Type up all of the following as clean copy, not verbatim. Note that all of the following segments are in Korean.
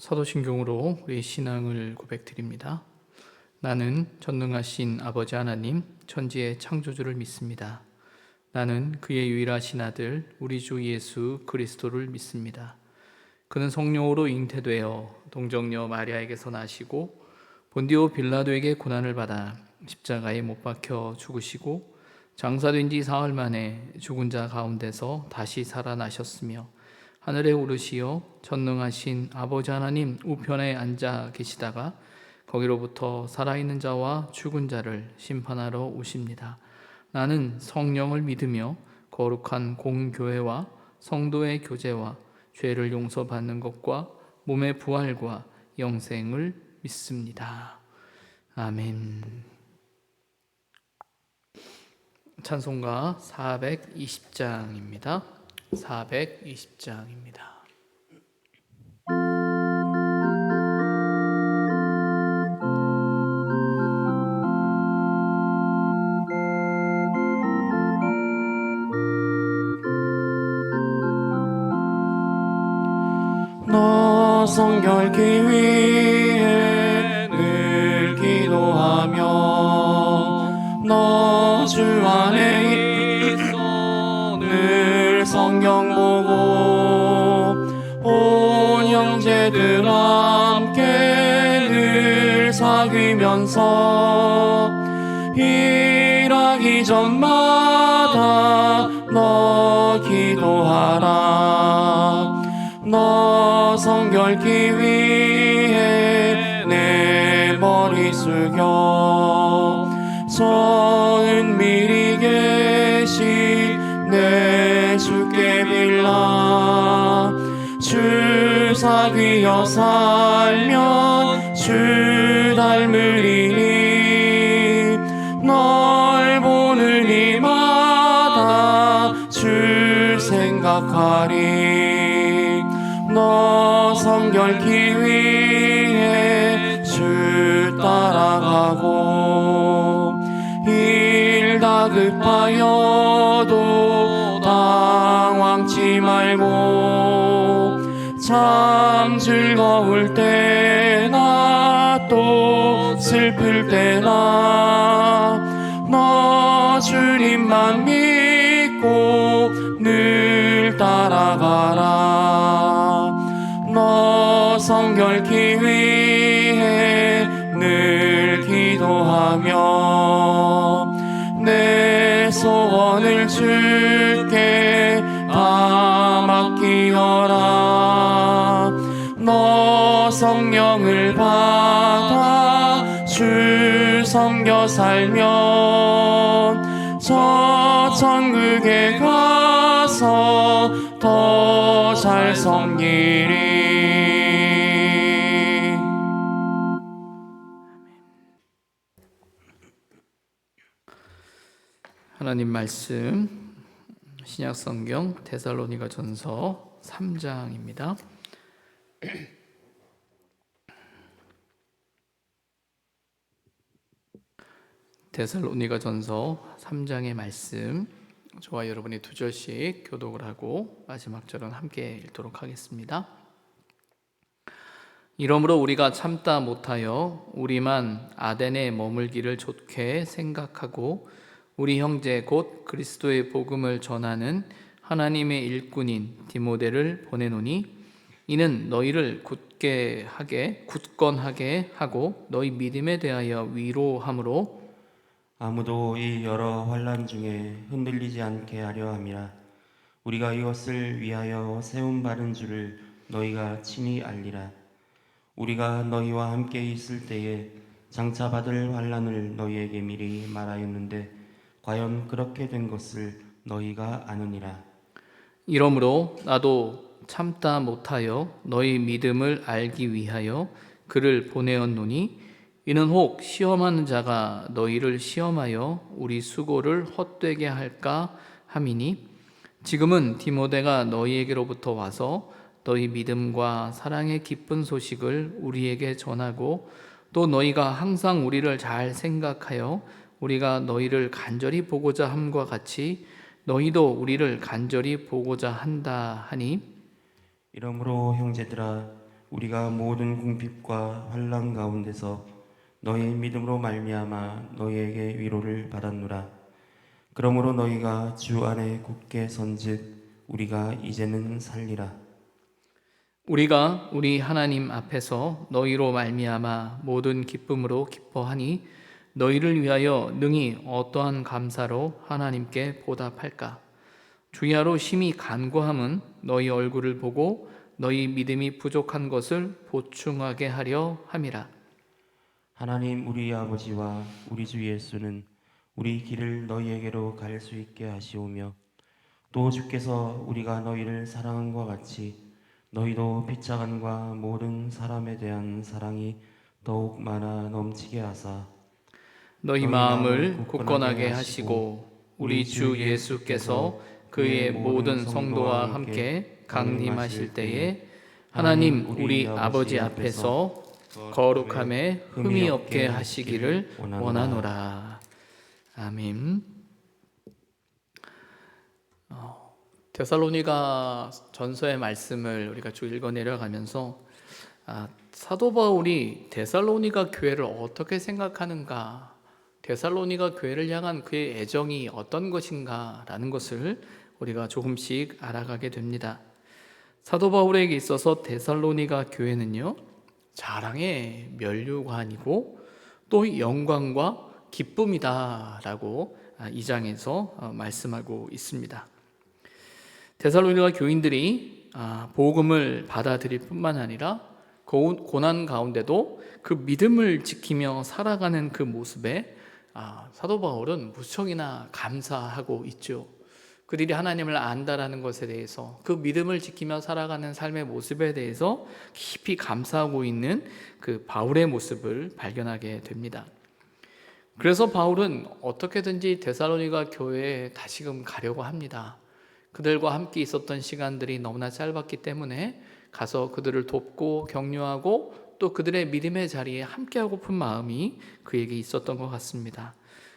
사도신경으로 우리 신앙을 고백드립니다. 나는 전능하신 아버지 하나님, 천지의 창조주를 믿습니다. 나는 그의 유일하신 아들, 우리 주 예수 그리스도를 믿습니다. 그는 성령으로 잉태되어 동정녀 마리아에게서 나시고 본디오 빌라도에게 고난을 받아 십자가에 못 박혀 죽으시고 장사된 지 사흘 만에 죽은 자 가운데서 다시 살아나셨으며 하늘에 오르시어 전능하신 아버지 하나님 우편에 앉아 계시다가 거기로부터 살아있는 자와 죽은 자를 심판하러 오십니다. 나는 성령을 믿으며 거룩한 공교회와 성도의 교제와 죄를 용서받는 것과 몸의 부활과 영생을 믿습니다. 아멘. 찬송가 420장입니다. 420장입니다. 너 성결케 위해 늘 기도하며 너 주 안에 있어 늘 성경 보고 온 형제들 함께 늘 사귀면서 일하기 전마다 너 기도하라. 너 성결케 위해 내 머리 숙여 은밀히 계신 내 주께 빌라. 주 사귀어 살면 주 닮으리니 널 보는 이마다 주 생각하리. 너 성결케 위해 주 따라가고 일 다급하여도 당황치 말고 참 즐거울 때나 또 슬플 때나 너 주님만 믿고 늘 따라가라. 너 성결케 위해 늘 기도하며 내 소원을 주께 다 맡기어라. 너 성령을 받아 주 섬겨 살면 저 천국에 가서 더 잘 섬기리. 하나님 말씀 신약성경 데살로니가전서 3장입니다. 데살로니가전서 3장의 말씀, 저와 여러분이 두 절씩 교독을 하고 마지막 절은 함께 읽도록 하겠습니다. 이러므로 우리가 참다 못하여 우리만 아덴에 머물기를 좋게 생각하고 우리 형제 곧 그리스도의 복음을 전하는 하나님의 일꾼인 디모데를 보내노니 이는 너희를 굳건하게 하고 너희 믿음에 대하여 위로함으로 아무도 이 여러 환난 중에 흔들리지 않게 하려 함이라. 우리가 이것을 위하여 세움 받은 줄을 너희가 친히 알리라. 우리가 너희와 함께 있을 때에 장차 받을 환난을 너희에게 미리 말하였는데 과연 그렇게 된 것을 너희가 아느니라. 이러므로 나도 참다 못하여 너희 믿음을 알기 위하여 그를 보내었노니 이는 혹 시험하는 자가 너희를 시험하여 우리 수고를 헛되게 할까 함이니 지금은 디모데가 너희에게로부터 와서 너희 믿음과 사랑의 기쁜 소식을 우리에게 전하고 또 너희가 항상 우리를 잘 생각하여 우리가 너희를 간절히 보고자 함과 같이 너희도 우리를 간절히 보고자 한다 하니 이러므로 형제들아, 우리가 모든 궁핍과 환난 가운데서 너희의 믿음으로 말미암아 너희에게 위로를 받았노라. 그러므로 너희가 주 안에 굳게 선즉 우리가 이제는 살리라. 우리가 우리 하나님 앞에서 너희로 말미암아 모든 기쁨으로 기뻐하니 너희를 위하여 능히 어떠한 감사로 하나님께 보답할까? 주야로 심히 간구함은 너희 얼굴을 보고 너희 믿음이 부족한 것을 보충하게 하려 함이라. 하나님 우리 아버지와 우리 주 예수는 우리 길을 너희에게로 갈 수 있게 하시오며 또 주께서 우리가 너희를 사랑함과 같이 너희도 빗자간과 모든 사람에 대한 사랑이 더욱 많아 넘치게 하사 너희 마음을 굳건하게 하시고 우리 주 예수께서 그의 모든 성도와 함께 강림하실 때에 하나님 우리 아버지 앞에서 거룩함에 흠이 없게 하시기를 원하노라. 아멘. 데살로니가 전서의 말씀을 우리가 쭉 읽어 내려가면서 사도 바울이 데살로니가 교회를 어떻게 생각하는가, 데살로니가 교회를 향한 그의 애정이 어떤 것인가라는 것을 우리가 조금씩 알아가게 됩니다. 사도 바울에게 있어서 데살로니가 교회는요, 자랑의 면류관이고 또 영광과 기쁨이다라고 이 장에서 말씀하고 있습니다. 데살로니가 교인들이 복음을 받아들일 뿐만 아니라 고난 가운데도 그 믿음을 지키며 살아가는 그 모습에 사도 바울은 무척이나 감사하고 있죠. 그들이 하나님을 안다라는 것에 대해서, 그 믿음을 지키며 살아가는 삶의 모습에 대해서 깊이 감사하고 있는 그 바울의 모습을 발견하게 됩니다. 그래서 바울은 어떻게든지 데살로니가 교회에 다시금 가려고 합니다. 그들과 함께 있었던 시간들이 너무나 짧았기 때문에 가서 그들을 돕고 격려하고 또 그들의 믿음의 자리에 함께하고픈 마음이 그에게 있었던 것 같습니다.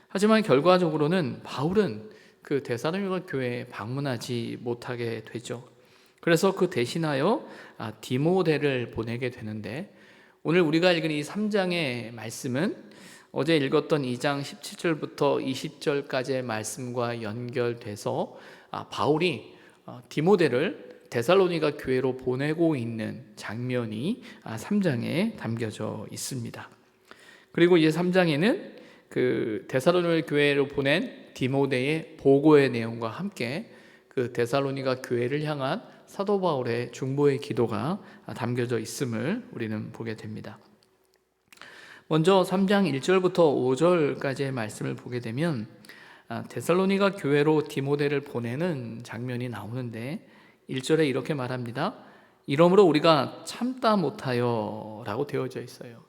하지만 결과적으로는 바울은 그 데살로니가 교회에 방문하지 못하게 되죠. 그래서 그 대신하여 디모데를 보내게 되는데, 오늘 우리가 읽은 이 3장의 말씀은 어제 읽었던 2장 17절부터 20절까지의 말씀과 연결돼서 바울이 디모데를 데살로니가 교회로 보내고 있는 장면이 3장에 담겨져 있습니다. 그리고 이제 3장에는 그 데살로니가 교회로 보낸 디모데의 보고의 내용과 함께 그 데살로니가 교회를 향한 사도 바울의 중보의 기도가 담겨져 있음을 우리는 보게 됩니다. 먼저 3장 1절부터 5절까지의 말씀을 보게 되면 데살로니가 교회로 디모데를 보내는 장면이 나오는데 1절에 이렇게 말합니다. 이러므로 우리가 참다 못하여 라고 되어져 있어요.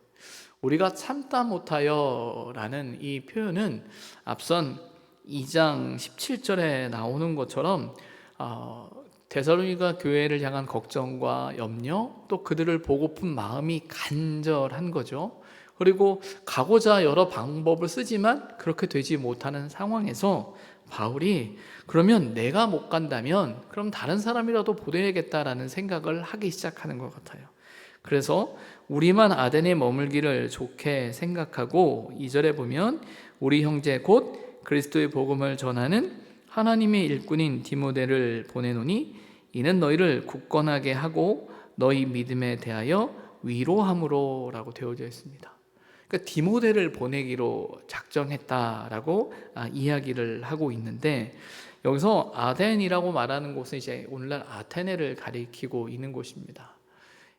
우리가 참다 못하여 라는 이 표현은 앞선 2장 17절에 나오는 것처럼 데살로니가 교회를 향한 걱정과 염려, 또 그들을 보고픈 마음이 간절한 거죠. 그리고 가고자 여러 방법을 쓰지만 그렇게 되지 못하는 상황에서 바울이 그러면 내가 못 간다면 그럼 다른 사람이라도 보내야겠다라는 생각을 하기 시작하는 것 같아요. 그래서 우리만 아덴에 머물기를 좋게 생각하고 2절에 보면 우리 형제 곧 그리스도의 복음을 전하는 하나님의 일꾼인 디모데를 보내노니 이는 너희를 굳건하게 하고 너희 믿음에 대하여 위로함으로 라고 되어져 있습니다. 그러니까 디모데를 보내기로 작정했다라고 이야기를 하고 있는데, 여기서 아덴이라고 말하는 곳은 이제 오늘날 아테네를 가리키고 있는 곳입니다.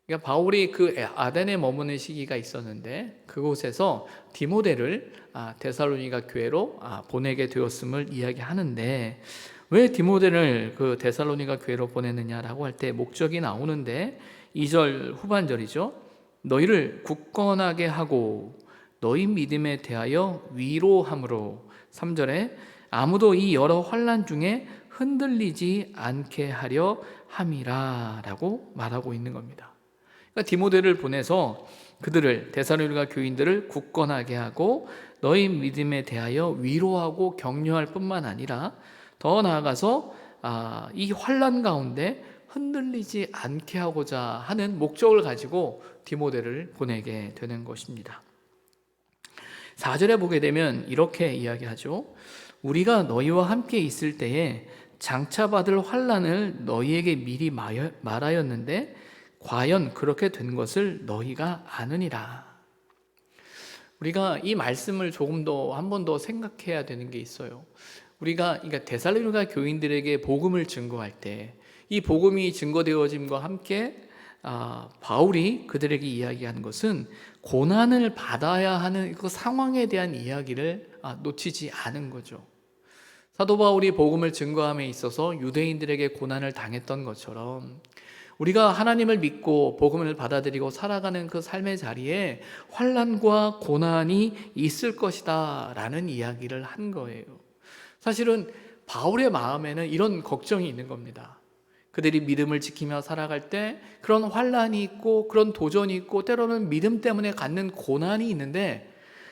그러니까 바울이 그 아덴에 머무는 시기가 있었는데 그곳에서 디모데를 데살로니가 교회로 보내게 되었음을 이야기하는데, 왜 디모데를 그 데살로니가 교회로 보냈느냐라고 할 때 목적이 나오는데 2절 후반절이죠. 너희를 굳건하게 하고 너희 믿음에 대하여 위로함으로, 3절에 아무도 이 여러 환난 중에 흔들리지 않게 하려 함이라 라고 말하고 있는 겁니다. 그러니까 디모데를 보내서 그들을, 데살로니가 교인들을 굳건하게 하고 너희 믿음에 대하여 위로하고 격려할 뿐만 아니라 더 나아가서 이 환난 가운데 흔들리지 않게 하고자 하는 목적을 가지고 디모데를 보내게 되는 것입니다. 4절에 보게 되면 이렇게 이야기하죠. 우리가 너희와 함께 있을 때에 장차 받을 환난을 너희에게 미리 말하였는데 과연 그렇게 된 것을 너희가 아느니라. 우리가 이 말씀을 조금 더 한 번 더 생각해야 되는 게 있어요. 우리가 그러니까 데살로니가 교인들에게 복음을 증거할 때 이 복음이 증거되어짐과 함께 바울이 그들에게 이야기하는 것은 고난을 받아야 하는 그 상황에 대한 이야기를 놓치지 않은 거죠. 사도 바울이 복음을 증거함에 있어서 유대인들에게 고난을 당했던 것처럼 우리가 하나님을 믿고 복음을 받아들이고 살아가는 그 삶의 자리에 환난과 고난이 있을 것이다 라는 이야기를 한 거예요. 사실은 바울의 마음에는 이런 걱정이 있는 겁니다. 그들이 믿음을 지키며 살아갈 때 그런 환난이 있고 그런 도전이 있고 때로는 믿음 때문에 갖는 고난이 있는데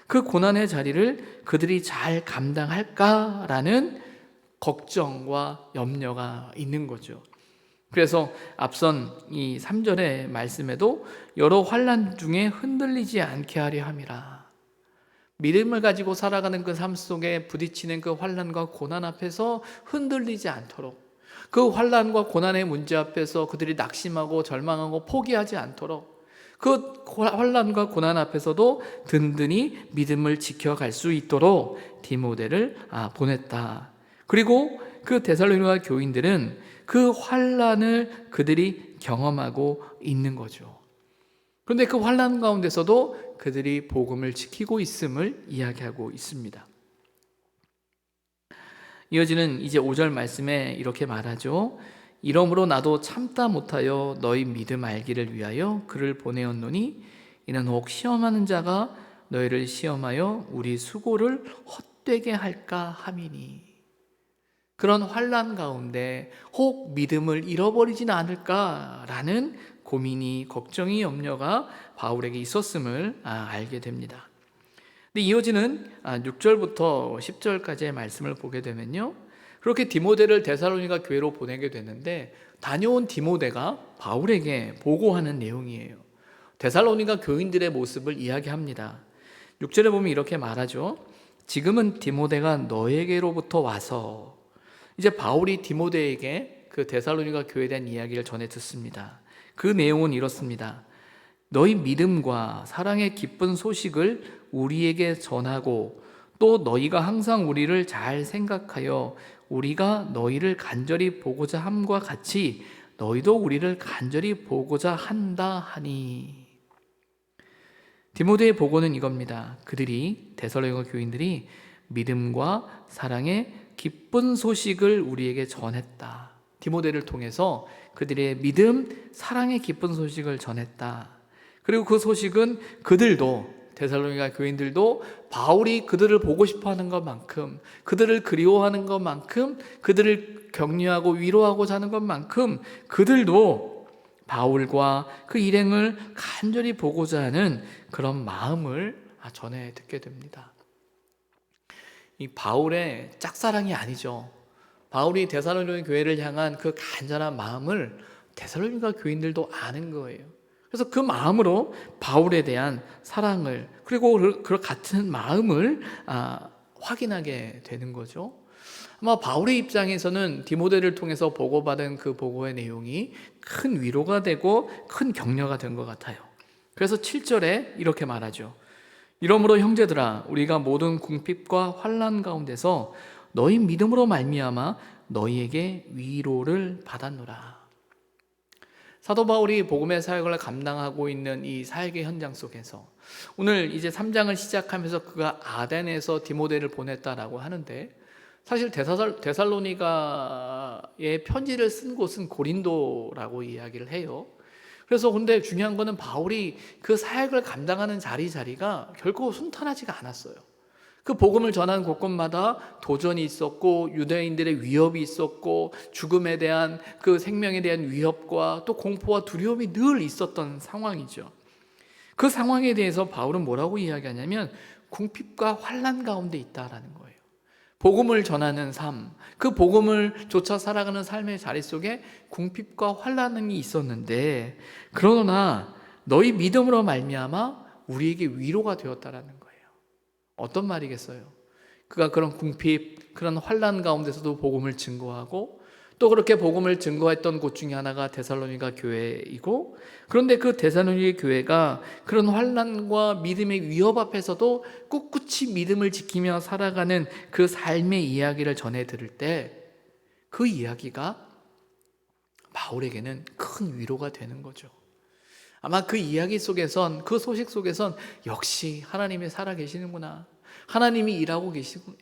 그 고난의 자리를 그들이 잘 감당할까라는 걱정과 염려가 있는 거죠. 그래서 앞선 이 3절의 말씀에도 여러 환난 중에 흔들리지 않게 하려 함이라. 믿음을 가지고 살아가는 그 삶 속에 부딪히는 그 환난과 고난 앞에서 흔들리지 않도록, 그 환난과 고난의 문제 앞에서 그들이 낙심하고 절망하고 포기하지 않도록 그 환난과 고난 앞에서도 든든히 믿음을 지켜갈 수 있도록 디모데를 보냈다. 그리고 그 데살로니가 교인들은 그 환난을 그들이 경험하고 있는 거죠. 그런데 그 환난 가운데서도 그들이 복음을 지키고 있음을 이야기하고 있습니다. 이어지는 이제 5절 말씀에 이렇게 말하죠. 이러므로 나도 참다 못하여 너희 믿음 알기를 위하여 그를 보내었노니 이는 혹 시험하는 자가 너희를 시험하여 우리 수고를 헛되게 할까 함이니. 그런 환난 가운데 혹 믿음을 잃어버리진 않을까라는 고민이, 걱정이, 염려가 바울에게 있었음을 알게 됩니다. 근데 이어지는 6절부터 10절까지의 말씀을 보게 되면요, 그렇게 디모데를 데살로니가 교회로 보내게 되는데 다녀온 디모데가 바울에게 보고하는 내용이에요. 데살로니가 교인들의 모습을 이야기합니다. 6절에 보면 이렇게 말하죠. 지금은 디모데가 너에게로부터 와서, 이제 바울이 디모데에게 그 데살로니가 교회에 대한 이야기를 전해 듣습니다. 그 내용은 이렇습니다. 너희 믿음과 사랑의 기쁜 소식을 우리에게 전하고 또 너희가 항상 우리를 잘 생각하여 우리가 너희를 간절히 보고자 함과 같이 너희도 우리를 간절히 보고자 한다 하니. 디모데의 보고는 이겁니다. 그들이, 데살로니가 교인들이 믿음과 사랑의 기쁜 소식을 우리에게 전했다. 디모데를 통해서 그들의 믿음, 사랑의 기쁜 소식을 전했다. 그리고 그 소식은 그들도 데살로니가 교인들도 바울이 그들을 보고 싶어하는 것만큼, 그들을 그리워하는 것만큼, 그들을 격려하고 위로하고자 하는 것만큼 그들도 바울과 그 일행을 간절히 보고자 하는 그런 마음을 전해 듣게 됩니다. 이 바울의 짝사랑이 아니죠. 바울이 데살로니가 교회를 향한 그 간절한 마음을 데살로니가 교인들도 아는 거예요. 그래서 그 마음으로 바울에 대한 사랑을, 그리고 그 같은 마음을 확인하게 되는 거죠. 아마 바울의 입장에서는 디모데를 통해서 보고받은 그 보고의 내용이 큰 위로가 되고 큰 격려가 된 것 같아요. 그래서 7절에 이렇게 말하죠. 이러므로 형제들아, 우리가 모든 궁핍과 환난 가운데서 너희 믿음으로 말미암아 너희에게 위로를 받았노라. 사도 바울이 복음의 사역을 감당하고 있는 이 사역의 현장 속에서 오늘 이제 3장을 시작하면서 그가 아덴에서 디모데를 보냈다라고 하는데, 사실 데살로니가의 편지를 쓴 곳은 고린도라고 이야기를 해요. 그래서 근데 중요한 거는 바울이 그 사역을 감당하는 자리가 결코 순탄하지가 않았어요. 그 복음을 전하는 곳곳마다 도전이 있었고, 유대인들의 위협이 있었고, 죽음에 대한 그 생명에 대한 위협과 또 공포와 두려움이 늘 있었던 상황이죠. 그 상황에 대해서 바울은 뭐라고 이야기하냐면 궁핍과 환난 가운데 있다라는 거예요. 복음을 전하는 삶, 그 복음을 쫓아 살아가는 삶의 자리 속에 궁핍과 환난이 있었는데, 그러나 너희 믿음으로 말미암아 우리에게 위로가 되었다라는 거예요. 어떤 말이겠어요? 그가 그런 궁핍, 그런 환난 가운데서도 복음을 증거하고, 또 그렇게 복음을 증거했던 곳 중에 하나가 데살로니가 교회이고, 그런데 그 데살로니가 교회가 그런 환난과 믿음의 위협 앞에서도 꿋꿋이 믿음을 지키며 살아가는 그 삶의 이야기를 전해 들을 때 그 이야기가 바울에게는 큰 위로가 되는 거죠. 아마 그 이야기 속에선, 그 소식 속에선 역시 하나님이 살아계시는구나, 하나님이 일하고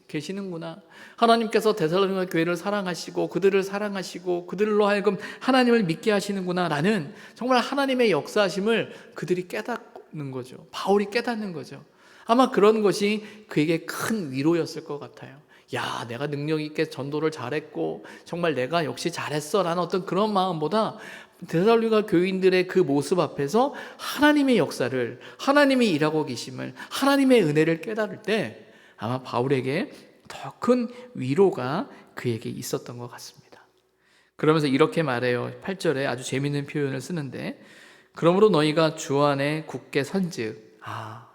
계시는구나, 하나님께서 데살로니가 교회를 사랑하시고 그들을 사랑하시고 그들로 하여금 하나님을 믿게 하시는구나 라는 정말 하나님의 역사하심을 그들이 깨닫는 거죠. 바울이 깨닫는 거죠. 아마 그런 것이 그에게 큰 위로였을 것 같아요. 야, 내가 능력 있게 전도를 잘했고 정말 내가 역시 잘했어 라는 어떤 그런 마음보다 데살로니가 교인들의 그 모습 앞에서 하나님의 역사를, 하나님이 일하고 계심을, 하나님의 은혜를 깨달을 때 아마 바울에게 더 큰 위로가 그에게 있었던 것 같습니다. 그러면서 이렇게 말해요. 8절에 아주 재미있는 표현을 쓰는데, 그러므로 너희가 주 안에 굳게 선즉,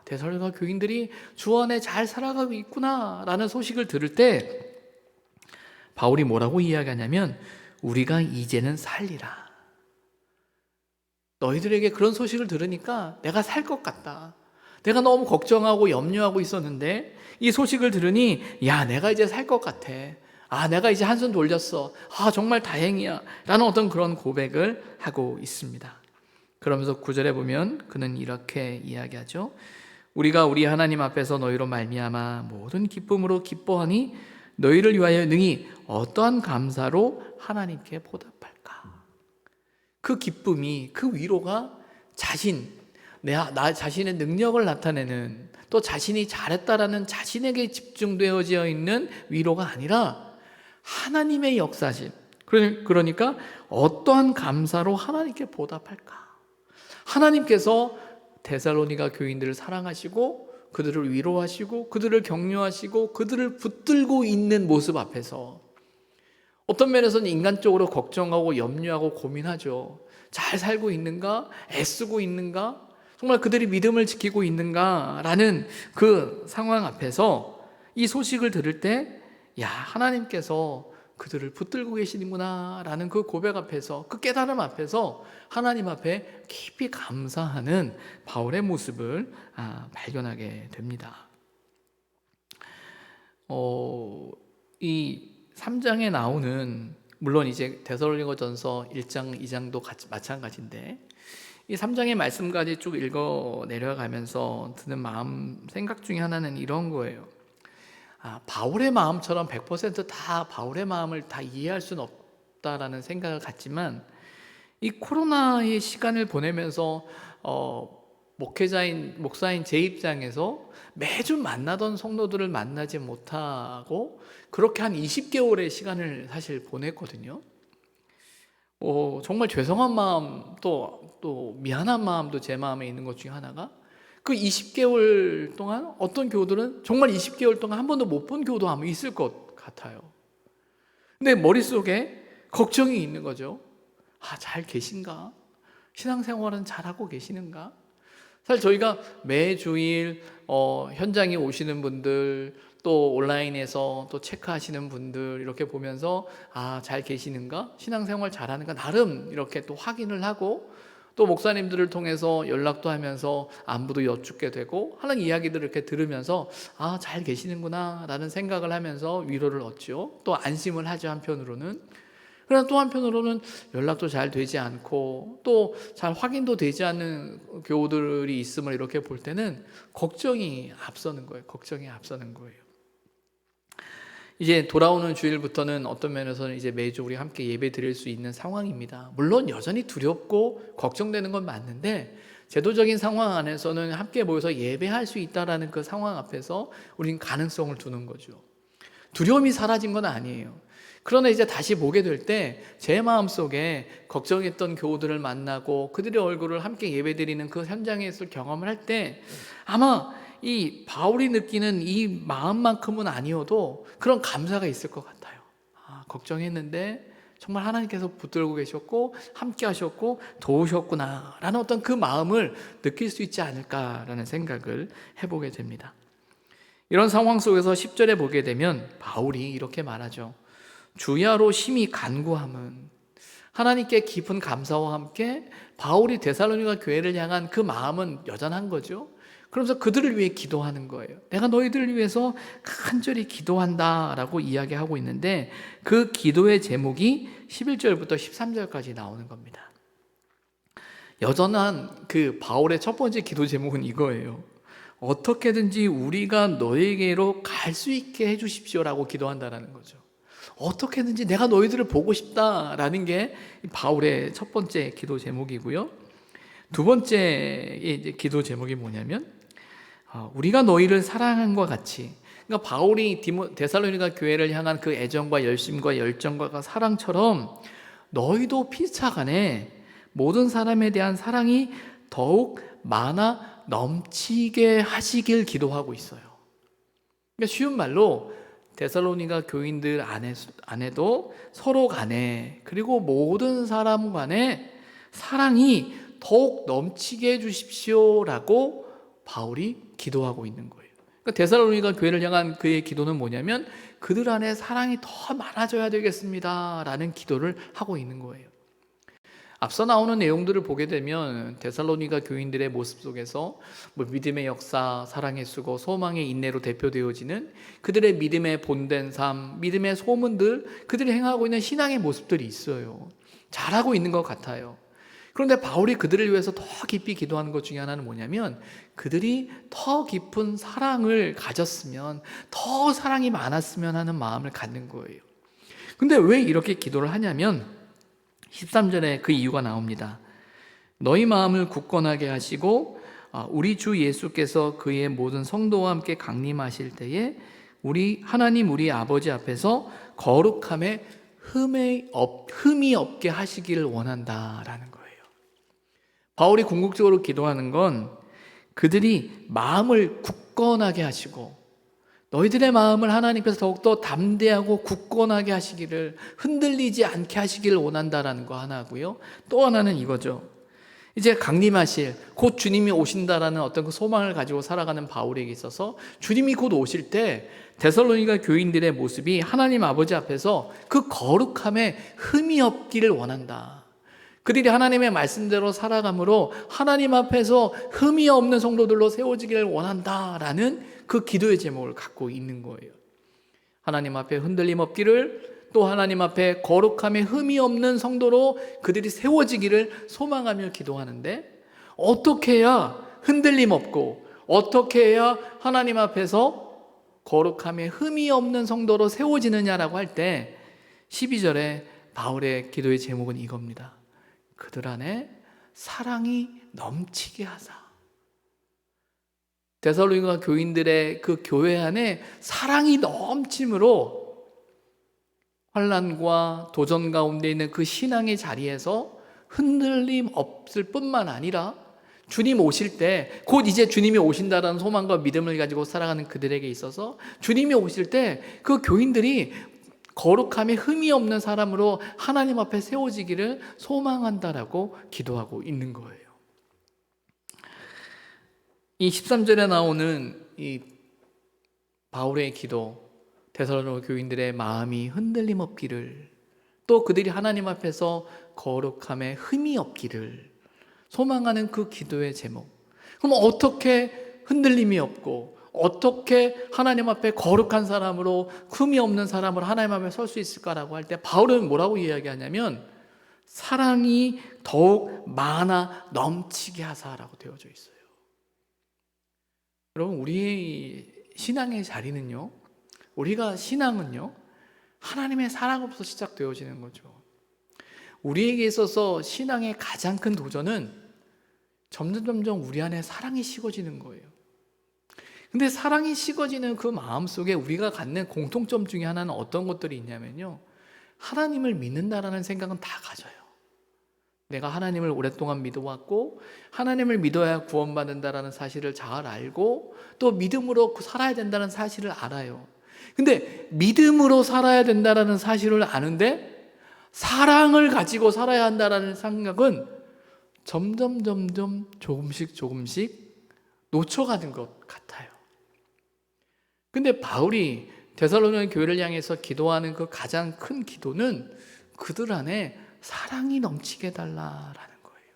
데살로니가 교인들이 주 안에 잘 살아가고 있구나 라는 소식을 들을 때 바울이 뭐라고 이야기하냐면 우리가 이제는 살리라. 너희들에게 그런 소식을 들으니까 내가 살 것 같다. 내가 너무 걱정하고 염려하고 있었는데 이 소식을 들으니 야, 내가 이제 살 것 같아. 내가 이제 한숨 돌렸어. 정말 다행이야 라는 어떤 그런 고백을 하고 있습니다. 그러면서 9절에 보면 그는 이렇게 이야기하죠. 우리가 우리 하나님 앞에서 너희로 말미암아 모든 기쁨으로 기뻐하니 너희를 위하여 능히 어떠한 감사로 하나님께 보답할까. 그 기쁨이, 그 위로가 나 자신의 능력을 나타내는, 또 자신이 잘했다라는 자신에게 집중되어져 있는 위로가 아니라 하나님의 역사심. 그러니까 어떠한 감사로 하나님께 보답할까. 하나님께서 데살로니가 교인들을 사랑하시고 그들을 위로하시고 그들을 격려하시고 그들을 붙들고 있는 모습 앞에서 어떤 면에서는 인간적으로 걱정하고 염려하고 고민하죠. 잘 살고 있는가? 애쓰고 있는가? 정말 그들이 믿음을 지키고 있는가? 라는 그 상황 앞에서 이 소식을 들을 때 하나님께서 그들을 붙들고 계시는구나 라는 그 고백 앞에서, 그 깨달음 앞에서 하나님 앞에 깊이 감사하는 바울의 모습을 발견하게 됩니다. 이 3장에 나오는, 물론 이제 데살로니가전서 1장, 2장도 마찬가지인데 이 3장의 말씀까지 쭉 읽어 내려가면서 드는 생각 중에 하나는 이런 거예요. 바울의 마음처럼 100% 바울의 마음을 다 이해할 수는 없다라는 생각을 갖지만 이 코로나의 시간을 보내면서 목사인 제 입장에서 매주 만나던 성도들을 만나지 못하고 그렇게 한 20개월의 시간을 사실 보냈거든요. 정말 죄송한 마음 또 미안한 마음도 제 마음에 있는 것 중에 하나가 그 20개월 동안 어떤 교우들은 정말 20개월 동안 한 번도 못 본 교우도 아마 있을 것 같아요. 근데 머릿속에 걱정이 있는 거죠. 잘 계신가? 신앙생활은 잘하고 계시는가? 사실 저희가 매주일 현장에 오시는 분들 또 온라인에서 또 체크하시는 분들 이렇게 보면서 잘 계시는가? 신앙생활 잘하는가? 나름 이렇게 또 확인을 하고 또 목사님들을 통해서 연락도 하면서 안부도 여쭙게 되고 하는 이야기들을 이렇게 들으면서 잘 계시는구나 라는 생각을 하면서 위로를 얻죠. 또 안심을 하죠, 한편으로는. 그러나 또 한편으로는 연락도 잘 되지 않고 또 잘 확인도 되지 않는 교우들이 있음을 이렇게 볼 때는 걱정이 앞서는 거예요. 이제 돌아오는 주일부터는 어떤 면에서는 이제 매주 우리 함께 예배 드릴 수 있는 상황입니다. 물론 여전히 두렵고 걱정되는 건 맞는데 제도적인 상황 안에서는 함께 모여서 예배할 수 있다라는 그 상황 앞에서 우리는 가능성을 두는 거죠. 두려움이 사라진 건 아니에요. 그러나 이제 다시 보게 될 때 제 마음속에 걱정했던 교우들을 만나고 그들의 얼굴을 함께 예배드리는 그 현장에서 경험을 할 때 아마 이 바울이 느끼는 이 마음만큼은 아니어도 그런 감사가 있을 것 같아요. 걱정했는데 정말 하나님께서 붙들고 계셨고 함께 하셨고 도우셨구나 라는 어떤 그 마음을 느낄 수 있지 않을까라는 생각을 해보게 됩니다. 이런 상황 속에서 10절에 보게 되면 바울이 이렇게 말하죠. 주야로 심히 간구함은, 하나님께 깊은 감사와 함께 바울이 데살로니가 교회를 향한 그 마음은 여전한 거죠. 그러면서 그들을 위해 기도하는 거예요. 내가 너희들을 위해서 간절히 기도한다 라고 이야기하고 있는데 그 기도의 제목이 11절부터 13절까지 나오는 겁니다. 여전한 그 바울의 첫 번째 기도 제목은 이거예요. 어떻게든지 우리가 너에게로 갈 수 있게 해주십시오라고 기도한다라는 거죠. 어떻게든지 내가 너희들을 보고 싶다라는 게 바울의 첫 번째 기도 제목이고요. 두 번째 이제 기도 제목이 뭐냐면 우리가 너희를 사랑한 것 같이, 그러니까 바울이 데살로니가 교회를 향한 그 애정과 열심과 열정과 사랑처럼 너희도 피차간에 모든 사람에 대한 사랑이 더욱 많아 넘치게 하시길 기도하고 있어요. 그러니까 쉬운 말로 데살로니가 교인들 안에도 서로 간에 그리고 모든 사람 간에 사랑이 더욱 넘치게 해주십시오라고 바울이 기도하고 있는 거예요. 그러니까 데살로니가 교회를 향한 그의 기도는 뭐냐면 그들 안에 사랑이 더 많아져야 되겠습니다 라는 기도를 하고 있는 거예요. 앞서 나오는 내용들을 보게 되면 데살로니가 교인들의 모습 속에서 믿음의 역사, 사랑의 수고, 소망의 인내로 대표되어지는 그들의 믿음의 본된 삶, 믿음의 소문들, 그들이 행하고 있는 신앙의 모습들이 있어요. 잘하고 있는 것 같아요. 그런데 바울이 그들을 위해서 더 깊이 기도하는 것 중에 하나는 뭐냐면 그들이 더 깊은 사랑을 가졌으면, 더 사랑이 많았으면 하는 마음을 갖는 거예요. 근데 왜 이렇게 기도를 하냐면 13절에 그 이유가 나옵니다. 너희 마음을 굳건하게 하시고 우리 주 예수께서 그의 모든 성도와 함께 강림하실 때에 우리 하나님 우리 아버지 앞에서 거룩함에 흠이 없게 하시기를 원한다라는 거예요. 바울이 궁극적으로 기도하는 건 그들이 마음을 굳건하게 하시고 너희들의 마음을 하나님께서 더욱더 담대하고 굳건하게 하시기를, 흔들리지 않게 하시기를 원한다라는 거 하나고요. 또 하나는 이거죠. 이제 강림하실, 곧 주님이 오신다라는 어떤 그 소망을 가지고 살아가는 바울에게 있어서 주님이 곧 오실 때 데살로니가 교인들의 모습이 하나님 아버지 앞에서 그 거룩함에 흠이 없기를 원한다. 그들이 하나님의 말씀대로 살아감으로 하나님 앞에서 흠이 없는 성도들로 세워지기를 원한다라는 그 기도의 제목을 갖고 있는 거예요. 하나님 앞에 흔들림 없기를, 또 하나님 앞에 거룩함에 흠이 없는 성도로 그들이 세워지기를 소망하며 기도하는데 어떻게 해야 흔들림 없고 어떻게 해야 하나님 앞에서 거룩함에 흠이 없는 성도로 세워지느냐라고 할 때 12절에 바울의 기도의 제목은 이겁니다. 그들 안에 사랑이 넘치게 하사. 데살로니가 교인들의 그 교회 안에 사랑이 넘침으로 환난과 도전 가운데 있는 그 신앙의 자리에서 흔들림 없을 뿐만 아니라 주님 오실 때, 곧 이제 주님이 오신다라는 소망과 믿음을 가지고 살아가는 그들에게 있어서 주님이 오실 때 그 교인들이 거룩함에 흠이 없는 사람으로 하나님 앞에 세워지기를 소망한다라고 기도하고 있는 거예요. 이 13절에 나오는 이 바울의 기도, 데살로니가 교인들의 마음이 흔들림 없기를, 또 그들이 하나님 앞에서 거룩함에 흠이 없기를 소망하는 그 기도의 제목. 그럼 어떻게 흔들림이 없고 어떻게 하나님 앞에 거룩한 사람으로 흠이 없는 사람으로 하나님 앞에 설 수 있을까라고 할 때 바울은 뭐라고 이야기하냐면 사랑이 더욱 많아 넘치게 하사라고 되어져 있어요. 여러분, 우리의 신앙의 자리는요, 우리가 신앙은요, 하나님의 사랑으로부터 시작되어지는 거죠. 우리에게 있어서 신앙의 가장 큰 도전은 점점 우리 안에 사랑이 식어지는 거예요. 근데 사랑이 식어지는 그 마음 속에 우리가 갖는 공통점 중에 하나는 어떤 것들이 있냐면요, 하나님을 믿는다라는 생각은 다 가져요. 내가 하나님을 오랫동안 믿어왔고 하나님을 믿어야 구원받는다라는 사실을 잘 알고 또 믿음으로 살아야 된다는 사실을 알아요. 근데 믿음으로 살아야 된다라는 사실을 아는데 사랑을 가지고 살아야 한다라는 생각은 점점 조금씩 놓쳐가는 것 같아요. 근데 바울이 데살로니가 교회를 향해서 기도하는 그 가장 큰 기도는 그들 안에 사랑이 넘치게 해달라라는 거예요.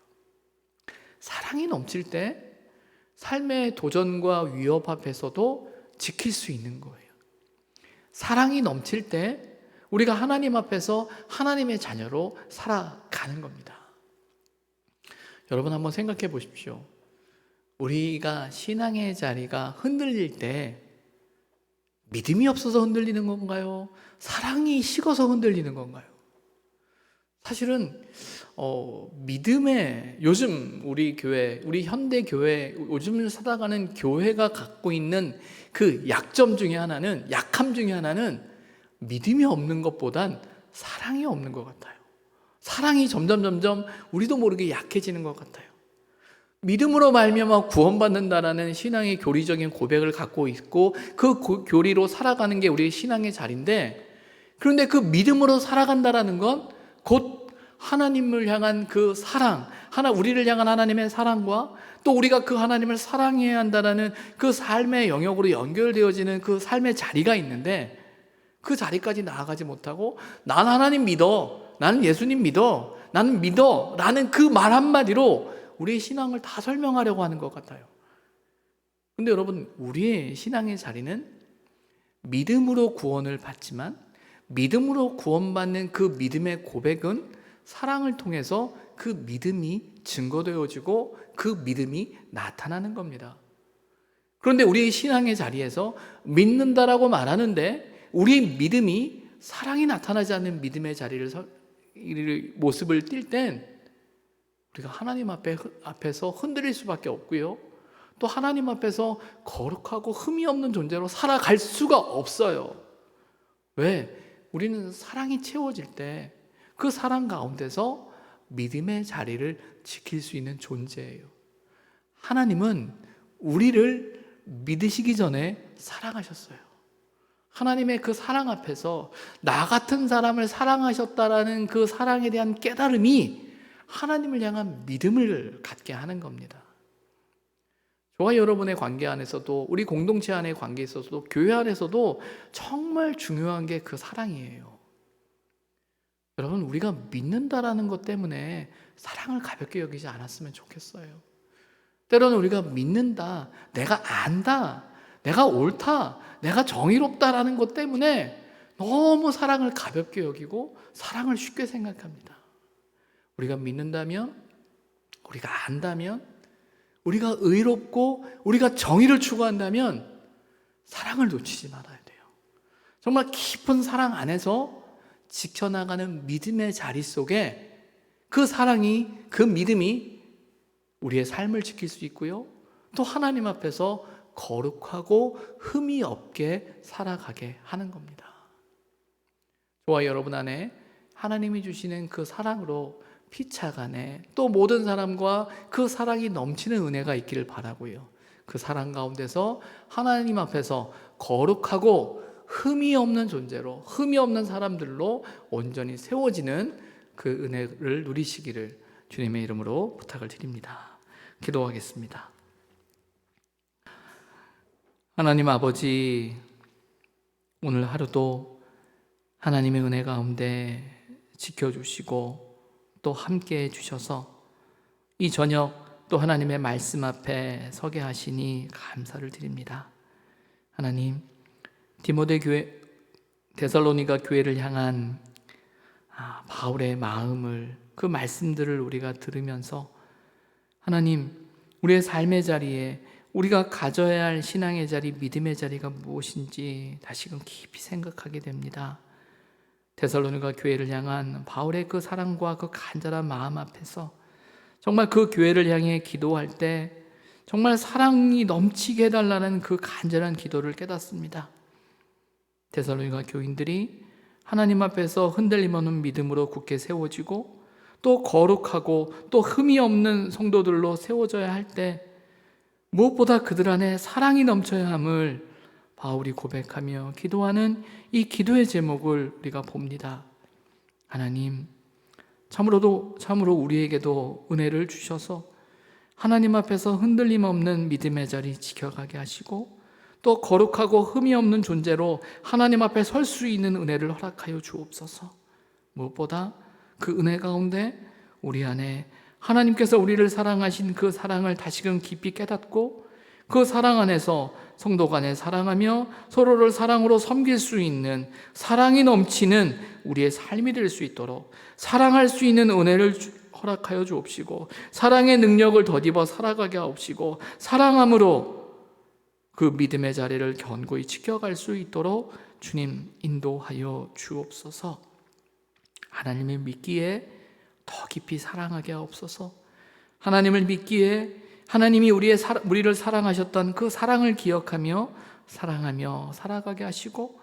사랑이 넘칠 때 삶의 도전과 위협 앞에서도 지킬 수 있는 거예요. 사랑이 넘칠 때 우리가 하나님 앞에서 하나님의 자녀로 살아가는 겁니다. 여러분, 한번 생각해 보십시오. 우리가 신앙의 자리가 흔들릴 때 믿음이 없어서 흔들리는 건가요? 사랑이 식어서 흔들리는 건가요? 사실은 믿음의, 요즘 우리 교회, 우리 현대 교회, 요즘 살아가는 교회가 갖고 있는 그 약점 중에 하나는, 약함 중에 하나는 믿음이 없는 것보단 사랑이 없는 것 같아요. 사랑이 점점 우리도 모르게 약해지는 것 같아요. 믿음으로 말미암아 구원받는다라는 신앙의 교리적인 고백을 갖고 있고 그 교리로 살아가는 게 우리의 신앙의 자리인데, 그런데 그 믿음으로 살아간다라는 건 곧 하나님을 향한 그 사랑, 우리를 향한 하나님의 사랑과 또 우리가 그 하나님을 사랑해야 한다라는 그 삶의 영역으로 연결되어지는 그 삶의 자리가 있는데, 그 자리까지 나아가지 못하고 난 하나님 믿어, 나는 예수님 믿어, 나는 믿어 라는 그 말 한마디로 우리의 신앙을 다 설명하려고 하는 것 같아요. 근데 여러분, 우리의 신앙의 자리는 믿음으로 구원을 받지만 믿음으로 구원받는 그 믿음의 고백은 사랑을 통해서 그 믿음이 증거되어지고 그 믿음이 나타나는 겁니다. 그런데 우리의 신앙의 자리에서 믿는다라고 말하는데 우리 믿음이 사랑이 나타나지 않는 믿음의 모습을 띌 땐 우리가 하나님 앞에서 흔들릴 수밖에 없고요, 또 하나님 앞에서 거룩하고 흠이 없는 존재로 살아갈 수가 없어요. 왜? 우리는 사랑이 채워질 때 그 사랑 가운데서 믿음의 자리를 지킬 수 있는 존재예요. 하나님은 우리를 믿으시기 전에 사랑하셨어요. 하나님의 그 사랑 앞에서 나 같은 사람을 사랑하셨다라는 그 사랑에 대한 깨달음이 하나님을 향한 믿음을 갖게 하는 겁니다. 저와 여러분의 관계 안에서도, 우리 공동체 안의 관계에 있어서도, 교회 안에서도 정말 중요한 게 그 사랑이에요. 여러분, 우리가 믿는다라는 것 때문에 사랑을 가볍게 여기지 않았으면 좋겠어요. 때로는 우리가 믿는다, 내가 안다, 내가 옳다, 내가 정의롭다라는 것 때문에 너무 사랑을 가볍게 여기고 사랑을 쉽게 생각합니다. 우리가 믿는다면, 우리가 안다면, 우리가 의롭고 우리가 정의를 추구한다면 사랑을 놓치지 말아야 돼요. 정말 깊은 사랑 안에서 지켜나가는 믿음의 자리 속에 그 사랑이, 그 믿음이 우리의 삶을 지킬 수 있고요, 또 하나님 앞에서 거룩하고 흠이 없게 살아가게 하는 겁니다. 저와 여러분 안에 하나님이 주시는 그 사랑으로 피차간에 또 모든 사람과 그 사랑이 넘치는 은혜가 있기를 바라고요. 그 사랑 가운데서 하나님 앞에서 거룩하고 흠이 없는 존재로, 흠이 없는 사람들로 온전히 세워지는 그 은혜를 누리시기를 주님의 이름으로 부탁을 드립니다. 기도하겠습니다. 하나님 아버지, 오늘 하루도 하나님의 은혜 가운데 지켜주시고 또 함께해 주셔서 이 저녁 또 하나님의 말씀 앞에 서게 하시니 감사를 드립니다. 하나님, 디모데 교회, 데살로니가 교회를 향한 바울의 마음을, 그 말씀들을 우리가 들으면서 하나님, 우리의 삶의 자리에 우리가 가져야 할 신앙의 자리, 믿음의 자리가 무엇인지 다시금 깊이 생각하게 됩니다. 데살로니가 교회를 향한 바울의 그 사랑과 그 간절한 마음 앞에서 정말 그 교회를 향해 기도할 때 정말 사랑이 넘치게 해달라는 그 간절한 기도를 깨닫습니다. 데살로니가 교인들이 하나님 앞에서 흔들림 없는 믿음으로 굳게 세워지고 또 거룩하고 또 흠이 없는 성도들로 세워져야 할 때 무엇보다 그들 안에 사랑이 넘쳐야 함을 바울이 고백하며 기도하는 이 기도의 제목을 우리가 봅니다. 하나님, 참으로 우리에게도 은혜를 주셔서 하나님 앞에서 흔들림 없는 믿음의 자리 지켜가게 하시고 또 거룩하고 흠이 없는 존재로 하나님 앞에 설 수 있는 은혜를 허락하여 주옵소서. 무엇보다 그 은혜 가운데 우리 안에 하나님께서 우리를 사랑하신 그 사랑을 다시금 깊이 깨닫고 그 사랑 안에서 성도 간에 사랑하며 서로를 사랑으로 섬길 수 있는 사랑이 넘치는 우리의 삶이 될 수 있도록 사랑할 수 있는 은혜를 허락하여 주옵시고 사랑의 능력을 덧입어 살아가게 하옵시고 사랑함으로 그 믿음의 자리를 견고히 지켜갈 수 있도록 주님 인도하여 주옵소서. 하나님을 믿기에 더 깊이 사랑하게 하옵소서. 하나님을 믿기에 하나님이 우리를 사랑하셨던 그 사랑을 기억하며 사랑하며 살아가게 하시고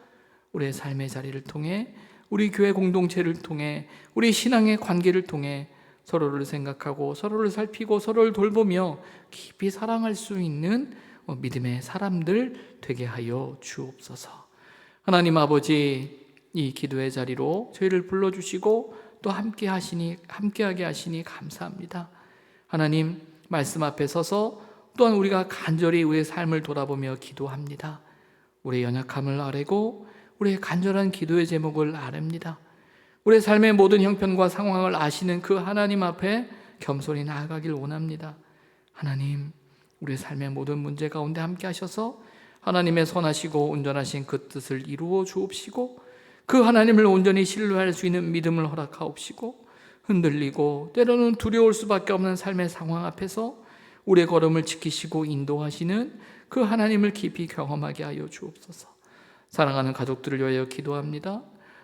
우리의 삶의 자리를 통해 우리 교회 공동체를 통해 우리 신앙의 관계를 통해 서로를 생각하고 서로를 살피고 서로를 돌보며 깊이 사랑할 수 있는 믿음의 사람들 되게 하여 주옵소서. 하나님 아버지, 이 기도의 자리로 저희를 불러주시고 또 함께하게 하시니 감사합니다. 하나님, 말씀 앞에 서서 또한 우리가 간절히 우리의 삶을 돌아보며 기도합니다. 우리의 연약함을 아뢰고 우리의 간절한 기도의 제목을 아뢰니다. 우리의 삶의 모든 형편과 상황을 아시는 그 하나님 앞에 겸손히 나아가길 원합니다. 하나님, 우리의 삶의 모든 문제 가운데 함께 하셔서 하나님의 선하시고 온전하신 그 뜻을 이루어 주옵시고 그 하나님을 온전히 신뢰할 수 있는 믿음을 허락하옵시고 흔들리고 때로는 두려울 수밖에 없는 삶의 상황 앞에서 우리의 걸음을 지키시고 인도하시는 그 하나님을 깊이 경험하게 하여 주옵소서. 사랑하는 가족들을 위하여 기도합니다.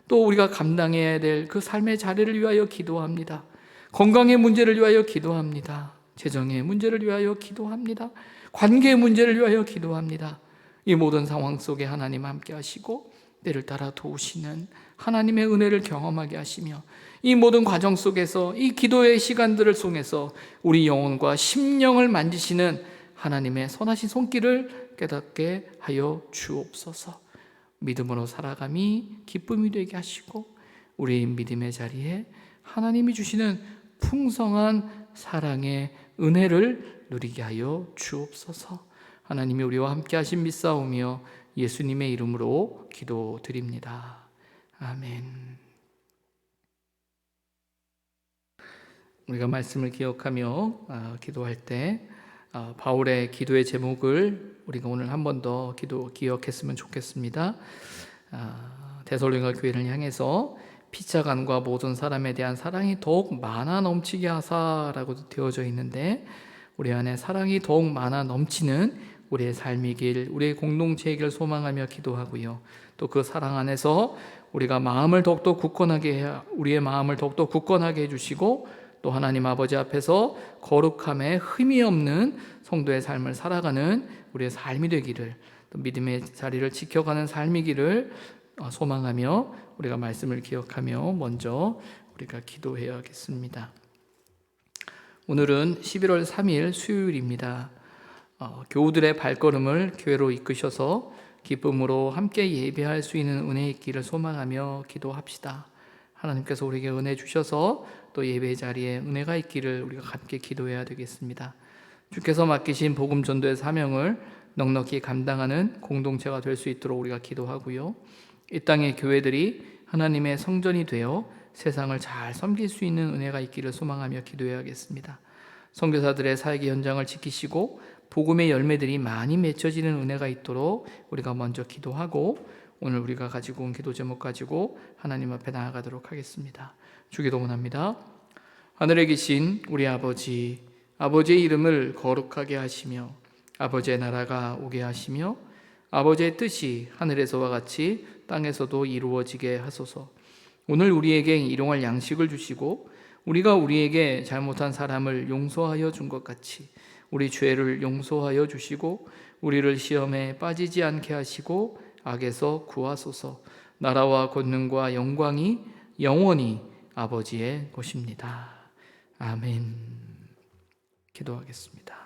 또 우리가 감당해야 될 그 삶의 자리를 위하여 기도합니다. 건강의 문제를 위하여 기도합니다. 재정의 문제를 위하여 기도합니다. 관계의 문제를 위하여 기도합니다. 이 모든 상황 속에 하나님 함께 하시고 때를 따라 도우시는 하나님의 은혜를 경험하게 하시며 이 모든 과정 속에서 이 기도의 시간들을 통해서 우리 영혼과 심령을 만지시는 하나님의 선하신 손길을 깨닫게 하여 주옵소서. 믿음으로 살아감이 기쁨이 되게 하시고 우리의 믿음의 자리에 하나님이 주시는 풍성한 사랑의 은혜를 누리게 하여 주옵소서. 하나님이 우리와 함께 하신 믿사오며 예수님의 이름으로 기도드립니다. 아멘. 우리가 말씀을 기억하며 기도할 때 바울의 기도의 제목을 우리가 오늘 한 번 더 기억했으면 좋겠습니다. 데살로니가 교회를 향해서 피차간과 모든 사람에 대한 사랑이 더욱 많아 넘치게 하사라고 되어져 있는데 우리 안에 사랑이 더욱 많아 넘치는 우리의 삶이길, 우리의 공동체이길 소망하며 기도하고요. 또 그 사랑 안에서 우리가 우리의 마음을 더욱더 굳건하게 해주시고 또 하나님 아버지 앞에서 거룩함에 흠이 없는 성도의 삶을 살아가는 우리의 삶이 되기를, 또 믿음의 자리를 지켜가는 삶이기를 소망하며 우리가 말씀을 기억하며 먼저 우리가 기도해야겠습니다. 오늘은 11월 3일 수요일입니다. 교우들의 발걸음을 교회로 이끄셔서 기쁨으로 함께 예배할 수 있는 은혜 있기를 소망하며 기도합시다. 하나님께서 우리에게 은혜 주셔서 또 예배 자리에 은혜가 있기를 우리가 함께 기도해야 되겠습니다. 주께서 맡기신 복음 전도의 사명을 넉넉히 감당하는 공동체가 될 수 있도록 우리가 기도하고요. 이 땅의 교회들이 하나님의 성전이 되어 세상을 잘 섬길 수 있는 은혜가 있기를 소망하며 기도해야겠습니다. 선교사들의 사역의 현장을 지키시고 복음의 열매들이 많이 맺혀지는 은혜가 있도록 우리가 먼저 기도하고 오늘 우리가 가지고 온 기도 제목 가지고 하나님 앞에 나아가도록 하겠습니다. 주기도 원합니다. 하늘에 계신 우리 아버지, 아버지의 이름을 거룩하게 하시며 아버지의 나라가 오게 하시며 아버지의 뜻이 하늘에서와 같이 땅에서도 이루어지게 하소서. 오늘 우리에게 일용할 양식을 주시고 우리가 우리에게 잘못한 사람을 용서하여 준 것 같이 우리 죄를 용서하여 주시고 우리를 시험에 빠지지 않게 하시고 악에서 구하소서. 나라와 권능과 영광이 영원히 아버지의 것입니다. 아멘. 기도하겠습니다.